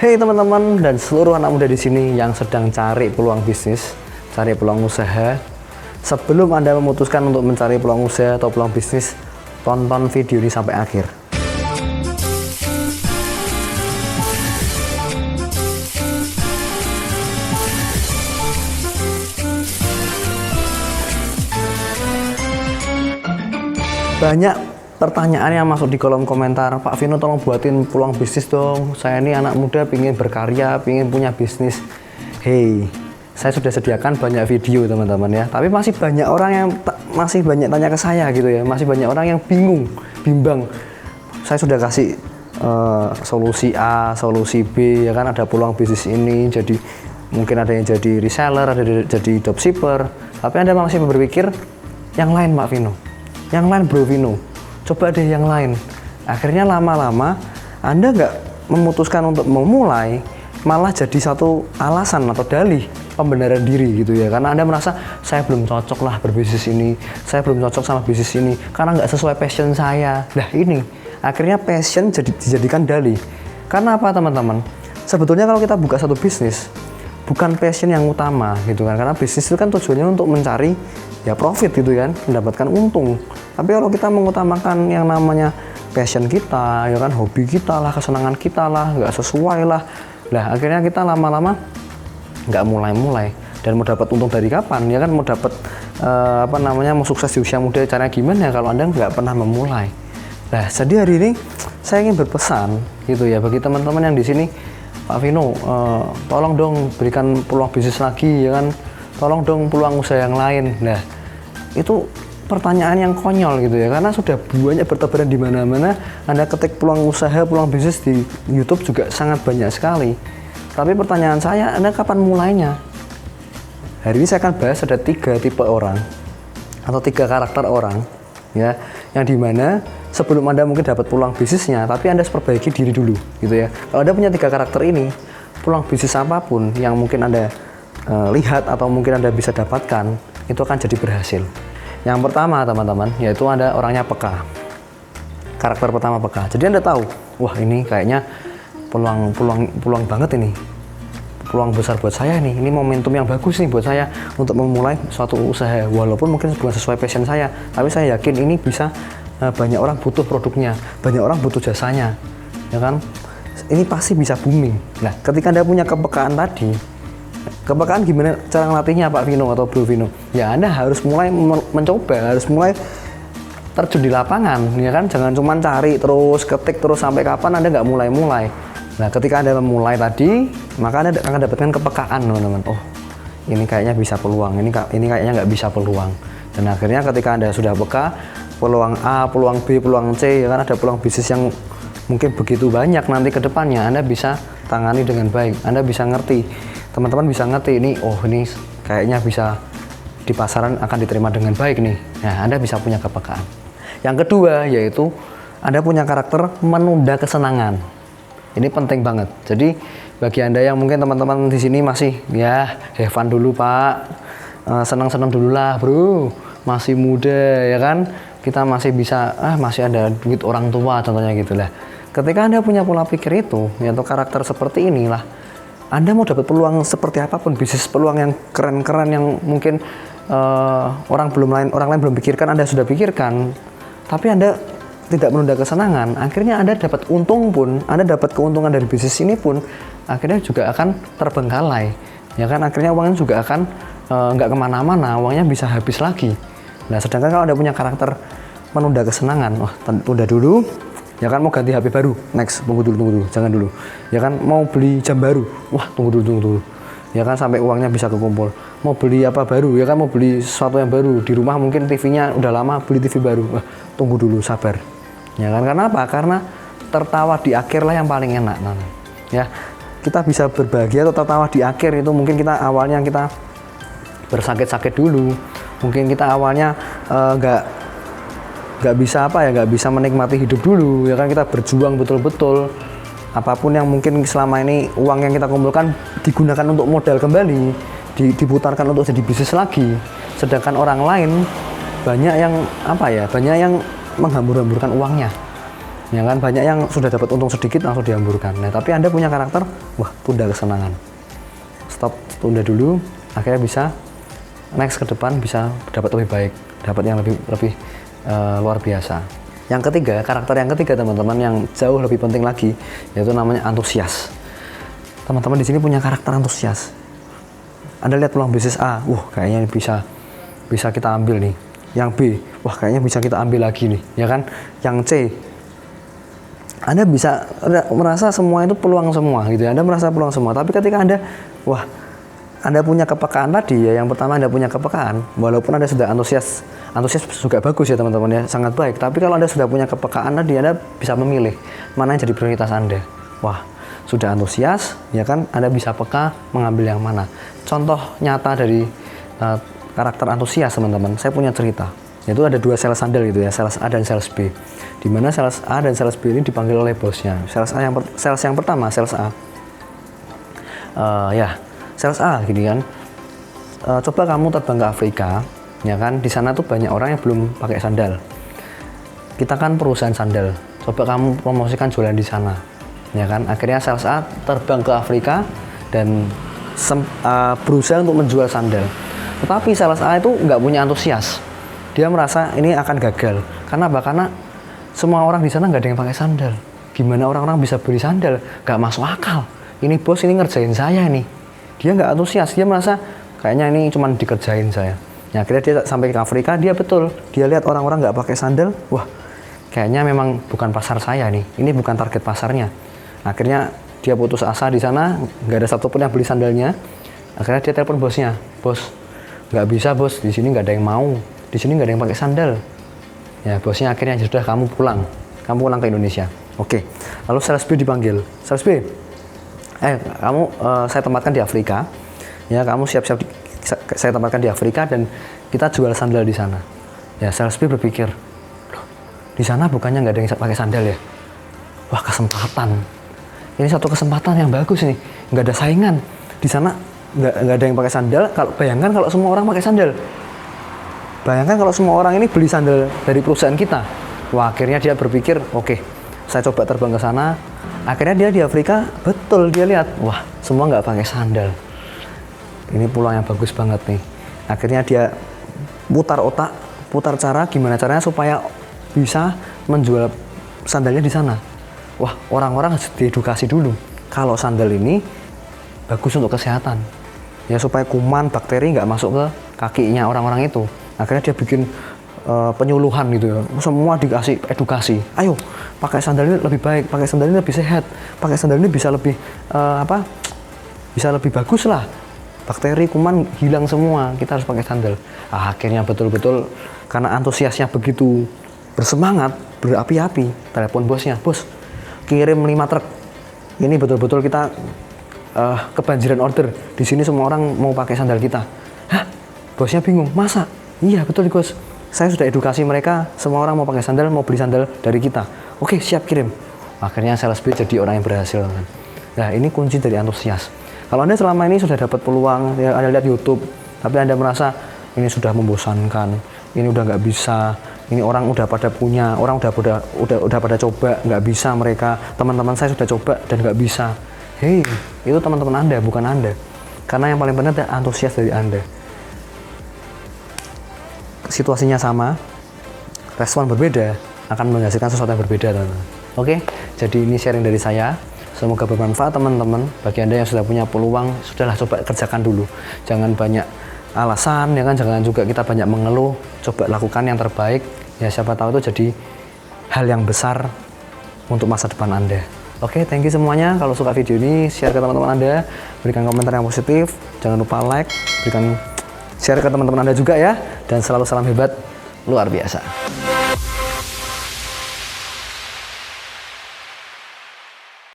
Hey teman-teman dan seluruh anak muda di sini yang sedang cari peluang bisnis, cari peluang usaha. Sebelum Anda memutuskan untuk mencari peluang usaha atau peluang bisnis, tonton video ini sampai akhir. Banyak pertanyaan yang masuk di kolom komentar, Pak Vino tolong buatin peluang bisnis dong, saya ini anak muda pingin berkarya, pingin punya bisnis. Hey, saya sudah sediakan banyak video teman-teman ya, tapi masih banyak orang yang masih banyak tanya ke saya gitu ya, masih banyak orang yang bimbang. Saya sudah kasih solusi A, solusi B, ya kan, ada peluang bisnis ini, jadi mungkin ada yang jadi reseller, ada yang jadi dropshipper, tapi Anda masih berpikir yang lain Pak Vino, yang lain Bro Vino, coba deh yang lain. Akhirnya lama-lama Anda nggak memutuskan untuk memulai, malah jadi satu alasan atau dalih pembenaran diri gitu ya, karena Anda merasa saya belum cocok lah berbisnis ini, saya belum cocok sama bisnis ini karena nggak sesuai passion saya. Nah ini akhirnya passion dijadikan dalih. Karena apa teman-teman? Sebetulnya kalau kita buka satu bisnis, bukan passion yang utama gitu kan, karena bisnis itu kan tujuannya untuk mencari ya profit gitu kan, mendapatkan untung. Tapi kalau kita mengutamakan yang namanya passion kita, ya kan, hobi kita lah, kesenangan kita lah, nggak sesuai lah. Nah akhirnya kita lama-lama nggak mulai-mulai. Dan mau dapat untung dari kapan? Ya kan, mau dapat mau sukses di usia muda caranya gimana kalau Anda nggak pernah memulai. Nah jadi hari ini saya ingin berpesan gitu ya bagi teman-teman yang di sini, Pak Vino, tolong dong berikan peluang bisnis lagi ya kan, tolong dong peluang usaha yang lain. Nah itu pertanyaan yang konyol gitu ya, karena sudah banyak bertebaran di mana-mana. Anda ketik peluang usaha, peluang bisnis di YouTube juga sangat banyak sekali. Tapi pertanyaan saya, Anda kapan mulainya? Hari ini saya akan bahas ada 3 tipe orang atau 3 karakter orang ya, yang dimana sebelum Anda mungkin dapat peluang bisnisnya, tapi Anda harus perbaiki diri dulu gitu ya. Kalau Anda punya 3 karakter ini, peluang bisnis apapun yang mungkin Anda lihat atau mungkin Anda bisa dapatkan, itu akan jadi berhasil. Yang pertama teman-teman, yaitu Anda orangnya peka. Karakter pertama peka. Jadi Anda tahu, wah ini kayaknya peluang banget ini, peluang besar buat saya nih, ini momentum yang bagus nih buat saya untuk memulai suatu usaha, walaupun mungkin bukan sesuai passion saya, tapi saya yakin ini bisa, banyak orang butuh produknya, banyak orang butuh jasanya, ya kan, ini pasti bisa booming. Nah ketika Anda punya kepekaan tadi, kepekaan gimana cara ngelatihnya Pak Vino atau Bro Vino? Ya Anda harus mulai mencoba, harus mulai terjun di lapangan, ya kan? Jangan cuma cari terus, ketik terus sampai kapan Anda nggak mulai-mulai. Nah ketika Anda memulai tadi, maka Anda akan dapatkan kepekaan teman-teman. Oh ini kayaknya bisa peluang, ini kayaknya nggak bisa peluang. Dan akhirnya ketika Anda sudah peka, peluang A, peluang B, peluang C, ya kan, ada peluang bisnis yang mungkin begitu banyak nanti ke depannya, Anda bisa tangani dengan baik, Anda bisa ngerti. Teman-teman bisa ngerti ini, oh ini kayaknya bisa di pasaran akan diterima dengan baik nih. Nah Anda bisa punya kepekaan. Yang kedua yaitu Anda punya karakter menunda kesenangan. Ini penting banget. Jadi bagi Anda yang mungkin teman-teman di sini masih ya have fun dulu Pak, senang-senang dulu lah bro, masih muda ya kan, kita masih bisa, masih ada duit orang tua contohnya gitu lah. Ketika Anda punya pola pikir itu, yaitu karakter seperti inilah, Anda mau dapat peluang seperti apapun, bisnis peluang yang keren-keren yang mungkin orang lain belum pikirkan, Anda sudah pikirkan, tapi Anda tidak menunda kesenangan, akhirnya Anda dapat untung pun, Anda dapat keuntungan dari bisnis ini pun, akhirnya juga akan terbengkalai, ya kan, akhirnya uangnya juga akan nggak kemana-mana, uangnya bisa habis lagi. Nah sedangkan kalau Anda punya karakter menunda kesenangan, wah tunda dulu, ya kan, mau ganti HP baru, next, tunggu dulu, jangan dulu. Ya kan, mau beli jam baru, wah tunggu dulu. Ya kan, sampai uangnya bisa kekumpul. Mau beli apa baru, ya kan, mau beli sesuatu yang baru. Di rumah mungkin TV-nya udah lama, beli TV baru, wah tunggu dulu, sabar. Ya kan, karena apa? Karena tertawa di akhir lah yang paling enak. Ya, kita bisa berbahagia atau tertawa di akhir itu mungkin kita awalnya kita bersakit-sakit dulu. Mungkin kita awalnya nggak bisa menikmati hidup dulu, ya kan, kita berjuang betul-betul, apapun yang mungkin selama ini uang yang kita kumpulkan digunakan untuk modal kembali, diputarkan untuk jadi bisnis lagi. Sedangkan orang lain banyak yang banyak yang menghambur-hamburkan uangnya. Ya kan, banyak yang sudah dapat untung sedikit langsung dihamburkan. Nah, tapi Anda punya karakter, wah, tunda kesenangan. Stop, tunda dulu, akhirnya bisa next ke depan, bisa dapat lebih baik, dapat yang lebih luar biasa. Yang ketiga, karakter yang ketiga teman-teman, yang jauh lebih penting lagi, yaitu namanya antusias. Teman-teman di sini punya karakter antusias. Anda lihat peluang bisnis A, kayaknya bisa kita ambil nih. Yang B, wah kayaknya bisa kita ambil lagi nih, ya kan? Yang C, Anda bisa merasa semua itu peluang semua gitu ya. Anda merasa peluang semua, tapi ketika Anda punya kepekaan tadi ya, yang pertama Anda punya kepekaan, walaupun Anda sudah antusias juga bagus ya teman-teman ya, sangat baik. Tapi kalau Anda sudah punya kepekaan tadi, Anda bisa memilih mana yang jadi prioritas Anda. Wah, sudah antusias, ya kan, Anda bisa peka mengambil yang mana. Contoh nyata dari karakter antusias teman-teman, saya punya cerita. Yaitu ada 2 sales sandal gitu ya, sales A dan sales B. Di mana sales A dan sales B ini dipanggil oleh bosnya. Sales yang pertama, sales A. Sales A gini kan. Coba kamu terbang ke Afrika, ya kan? Di sana tuh banyak orang yang belum pakai sandal. Kita kan perusahaan sandal. Coba kamu promosikan jualan di sana. Ya kan? Akhirnya sales A terbang ke Afrika dan berusaha untuk menjual sandal. Tetapi sales A itu nggak punya antusias. Dia merasa ini akan gagal. Karena semua orang di sana nggak ada yang pakai sandal. Gimana orang-orang bisa beli sandal? Nggak masuk akal. Ini bos ini ngerjain saya nih. Dia nggak antusias. Dia merasa kayaknya ini cuma dikerjain saya. Ya, akhirnya dia sampai ke Afrika. Dia lihat orang-orang nggak pakai sandal. Wah, kayaknya memang bukan pasar saya nih. Ini bukan target pasarnya. Akhirnya dia putus asa di sana. Nggak ada satupun yang beli sandalnya. Akhirnya dia telepon bosnya. Bos, nggak bisa bos. Di sini nggak ada yang mau. Di sini nggak ada yang pakai sandal. Ya, bosnya akhirnya sudah kamu pulang ke Indonesia. Oke. Lalu sales B dipanggil. Sales B, saya tempatkan di Afrika. Ya, kamu siap-siap saya tempatkan di Afrika dan kita jual sandal di sana. Ya, sales B berpikir, loh, di sana bukannya nggak ada yang pakai sandal ya? Wah, kesempatan. Ini satu kesempatan yang bagus nih. Nggak ada saingan. Di sana nggak ada yang pakai sandal. Bayangkan kalau semua orang pakai sandal. Bayangkan kalau semua orang ini beli sandal dari perusahaan kita. Wah, akhirnya dia berpikir, oke, saya coba terbang ke sana. Akhirnya dia di Afrika, betul dia lihat, wah, semua nggak pakai sandal. Ini peluang yang bagus banget nih. Akhirnya dia putar otak, putar cara, gimana caranya supaya bisa menjual sandalnya di sana. Wah, orang-orang harus diedukasi dulu. Kalau sandal ini bagus untuk kesehatan. Ya, supaya kuman, bakteri nggak masuk ke kakinya orang-orang itu. Akhirnya dia bikin penyuluhan gitu ya. Semua dikasih edukasi. Ayo, pakai sandal ini lebih baik, pakai sandal ini lebih sehat, pakai sandal ini bisa lebih bisa lebih bagus lah. Bakteri, kuman hilang semua. Kita harus pakai sandal. Akhirnya betul-betul karena antusiasnya begitu bersemangat, berapi-api, telepon bosnya, bos, kirim 5 truk. Ini betul-betul kita kebanjiran order. Di sini semua orang mau pakai sandal kita. Hah? Bosnya bingung. Masa? Iya betul bos, saya sudah edukasi mereka, semua orang mau pakai sandal, mau beli sandal dari kita. Oke, siap, kirim. Akhirnya sales B jadi orang yang berhasil kan. Nah, ini kunci dari antusias. Kalau Anda selama ini sudah dapat peluang, ya, Anda lihat YouTube, tapi Anda merasa ini sudah membosankan, ini udah nggak bisa, ini orang udah pada punya, orang udah pada coba, nggak bisa mereka, teman-teman saya sudah coba dan nggak bisa. Hei, itu teman-teman Anda, bukan Anda. Karena yang paling penting adalah antusias dari Anda. Situasinya sama, respon berbeda akan menghasilkan sesuatu yang berbeda, teman-teman. Oke, jadi ini sharing dari saya. Semoga bermanfaat teman-teman. Bagi Anda yang sudah punya peluang, sudahlah coba kerjakan dulu. Jangan banyak alasan, ya kan? Jangan juga kita banyak mengeluh. Coba lakukan yang terbaik. Ya, siapa tahu itu jadi hal yang besar untuk masa depan Anda. Oke, thank you semuanya. Kalau suka video ini, share ke teman-teman Anda, berikan komentar yang positif, jangan lupa like, berikan share ke teman-teman Anda juga ya, dan selalu salam hebat luar biasa.